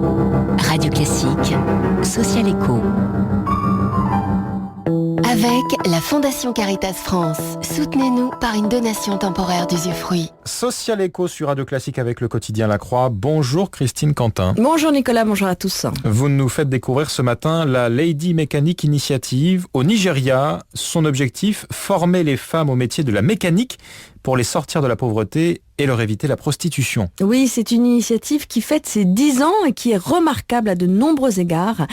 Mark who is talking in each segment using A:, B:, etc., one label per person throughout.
A: Radio Classique, Social Echo. Avec la Fondation Caritas France. Soutenez-nous par une donation temporaire d'usufruit.
B: Social Echo sur Radio Classique avec le quotidien La Croix. Bonjour Christine Quentin.
C: Bonjour Nicolas, bonjour à tous.
B: Vous nous faites découvrir ce matin la Lady Mechanic Initiative au Nigeria. Son objectif, former les femmes au métier de la mécanique pour les sortir de la pauvreté et leur éviter la prostitution.
C: Oui, c'est une initiative qui fête ses 10 ans et qui est remarquable à de nombreux égards.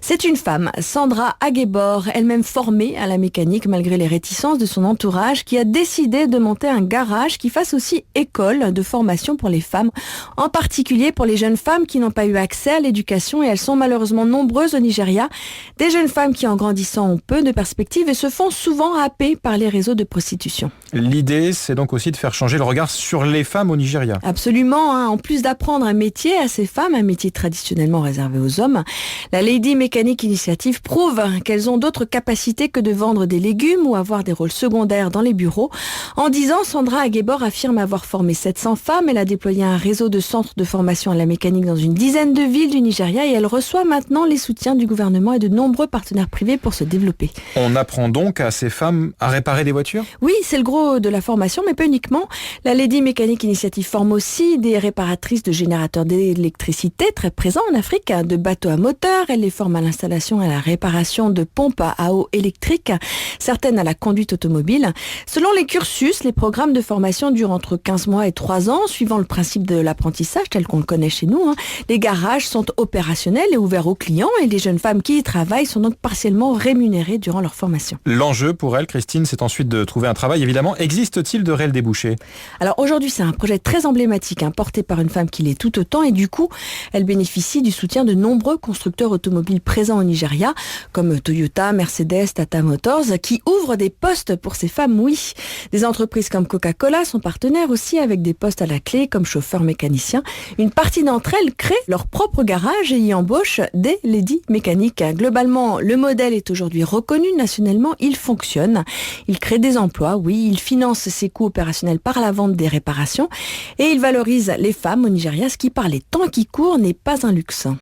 C: C'est une femme, Sandra Aguebor, elle-même formée à la mécanique malgré les réticences de son entourage, qui a décidé de monter un garage qui fasse aussi école de formation pour les femmes, en particulier pour les jeunes femmes qui n'ont pas eu accès à l'éducation, et elles sont malheureusement nombreuses au Nigeria. Des jeunes femmes qui, en grandissant, ont peu de perspectives et se font souvent happer par les réseaux de prostitution.
B: L'idée, c'est donc aussi de faire changer le regard sur les femmes au Nigeria.
C: Absolument, en plus d'apprendre un métier à ces femmes, un métier traditionnellement réservé aux hommes, la Lady Mechanic Initiative prouve qu'elles ont d'autres capacités que de vendre des légumes ou avoir des rôles secondaires dans les bureaux. En 10 ans, Sandra Aguebor affirme avoir formé 700 femmes. Elle a déployé un réseau de centres de formation à la mécanique dans une dizaine de villes du Nigeria et elle reçoit maintenant les soutiens du gouvernement et de nombreux partenaires privés pour se développer.
B: On apprend donc à ces femmes à réparer des voitures ?
C: Oui, c'est le gros de la formation, mais pas uniquement. La Lady Mechanic Initiative forme aussi des réparatrices de générateurs d'électricité, très présents en Afrique, de bateaux à moteur. Elle les forme à l'installation et à la réparation de pompes à eau électrique, certaines à la conduite automobile. Selon les cursus, les programmes de formation durent entre 15 mois et 3 ans, suivant le principe de l'apprentissage tel qu'on le connaît chez nous. Les garages sont opérationnels et ouverts aux clients et les jeunes femmes qui y travaillent sont donc partiellement rémunérées durant leur formation.
B: L'enjeu pour elle, Christine, c'est ensuite de trouver un travail, évidemment. Existe-t-il de réels débouchés ?
C: Alors aujourd'hui, c'est un projet très emblématique, porté par une femme qui l'est tout autant, et du coup, elle bénéficie du soutien de nombreux constructeurs automobiles présents au Nigeria, comme Toyota, Mercedes, Tata Motors, qui ouvrent des postes pour ces femmes, oui. Des entreprises comme Coca-Cola sont partenaires aussi, avec des postes à la clé, comme chauffeurs mécaniciens. Une partie d'entre elles créent leur propre garage et y embauchent des ladies mécaniques. Globalement, le modèle est aujourd'hui reconnu nationalement, il fonctionne. Il crée des emplois, oui, il finance ses coûts opérationnels par la vente des réparations et il valorise les femmes au Nigeria, ce qui par les temps qui courent n'est pas un luxe.